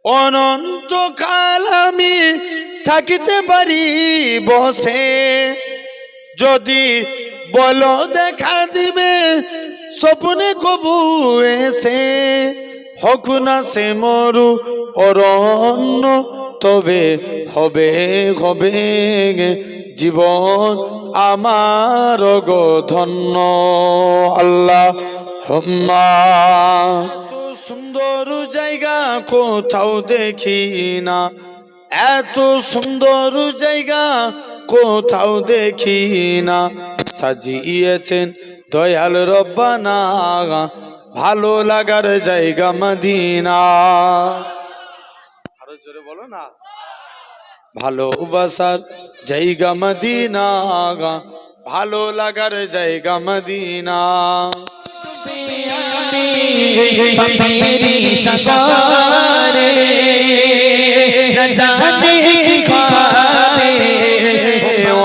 অনন্তকাল আমি থাকিতে পারি বসে, যদি বলো দেখা দিবে স্বপ্নে কবু এসে। হোক না সে মরু অরণ্য, তবে হবে হবে জীবন আমার গো ধন্য। আল্লাহ এত সুন্দর জায়গা কোথাও দেখি না, এত সুন্দর জায়গা কোথাও দেখি না। সাজিয়েছেন দয়াল রব্বানা, ভালো লাগার জায়গা মদিনা। আরো জোরে বলো না। ভালোবাসার জায়গা মদিনা, ভালো লাগার জায়গা মদিনা।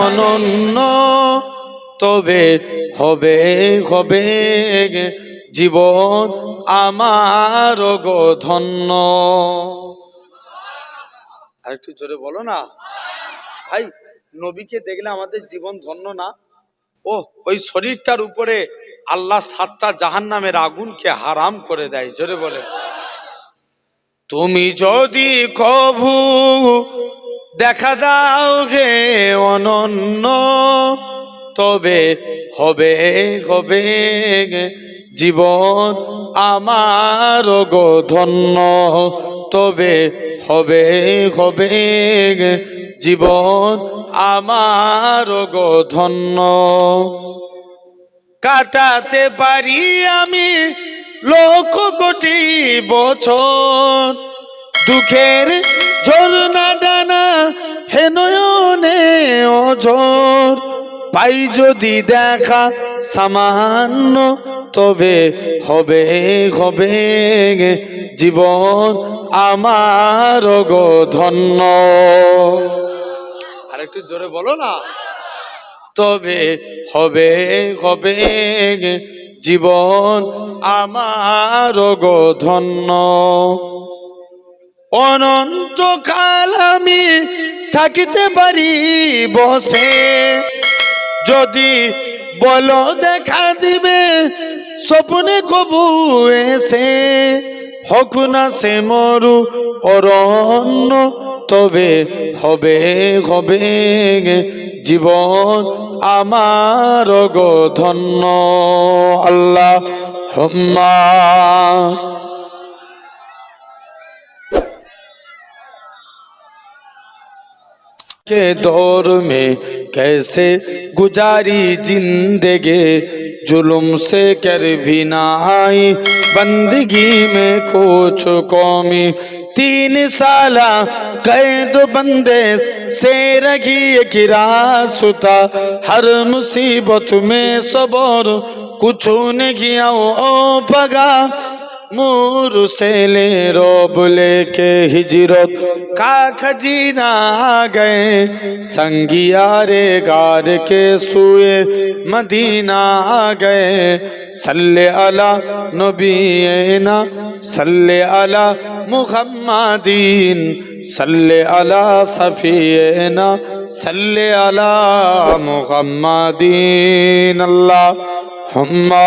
অনন্য তবে হবে হবে জীবন আমার গো ধন্য। আরেকটু জোরে বলো না ভাই। নবীকে দেখলে আমাদের জীবন ধন্য না? ও ওই শরীরটার উপরে আল্লাহ 7টা জাহান্নামের আগুনকে হারাম করে দেয়। জোরে বলে। তুমি যদি কভু দেখা দাও গে অনন্য, তবে হবে হবে জীবন আমার গো ধন্য, তবে হবে হবে জীবন আমার গো ধন্য। কাটাতে পারি আমি লক্ষ কোটি বছর, দুঃখের ঝরনা ডানা হে নয়নে অঝর। পাই যদি দেখা সামান্য, তবে হবে হবে জীবন আমার গো ধন্য। আরেকটু জোরে বলো না। তবে হবে হবে জীবন আমার গো ধন্য। অনন্তকাল আমি থাকিতে পারি বসে, যদি বলো দেখা দিবে স্বপ্নে কবু এসে। হোক না সে মরু অরণ্য, তবে হবে হবে জীবন আমার গো ধন্য। আল্লাহ के दौर में कैसे गुजारी जिंदगी, जुल्म से कर भी ना आई बंदगी में कुछ कौमी। 3 साल कैद बंदेश से रखी किरासुता, हर मुसीबत में सबर कुछ नहीं ओ पगा। मूर से ले रोब लेके हिजरत का खजीना गए, संगियारे गार के सुए मदीना गए। सल्ले अला नबीना सल्ले अला मुहम्मदीन, सल्ले अला सफीना सल्ले अला मुहम्मदीन। अल्लाहुम्मा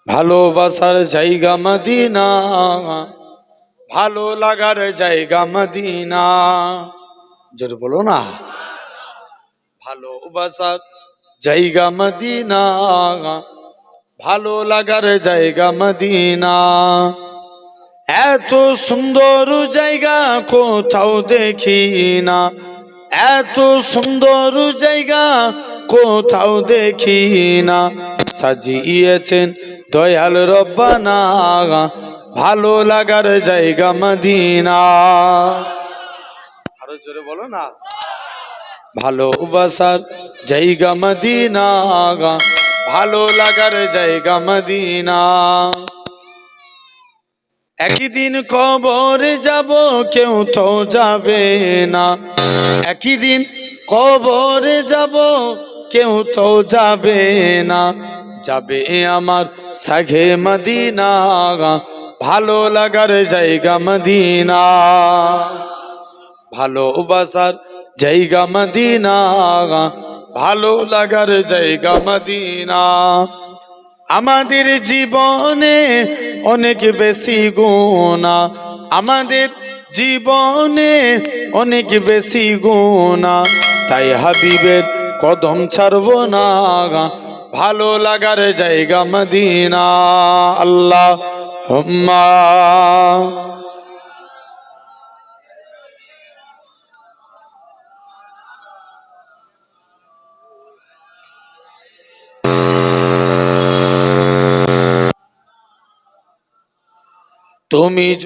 ভালোবাসার জায়গা মদিনা, ভালো লাগার জায়গা মদিনা। জোরে বলো না। ভালোবাসার জায়গা মদিনা, ভালো লাগার জায়গা মদিনা। এত সুন্দর জায়গা কোথাও দেখি না, এত সুন্দর জায়গা কোথাও দেখি না। সাজিয়েছেন দয়াল রব্বানা, ভালো লাগার জায়গা মদিনা। আরো জোরে বলো না। ভালোবাসার জায়গা মদিনা, ভালো লাগার জায়গা মদিনা। একই দিন কবরে যাব, কেউ তো যাবে না। একই দিন কবরে যাব, কেউ তো যাবে না। যাবে আমার সাঘে মদিনা, ভালো লাগার জায়গা মদিনা, ভালোবাসার জায়গা মদিনা, ভালো লাগার জায়গা মদিনা। আমাদের জীবনে অনেক বেশি গুনাহ, আমাদের জীবনে অনেক বেশি গুনাহ, তাই হাবিবের কদম ছাড়বো না, ভালো লাগার জায়গা মদিনা। আল্লাহুম্মা। তুমি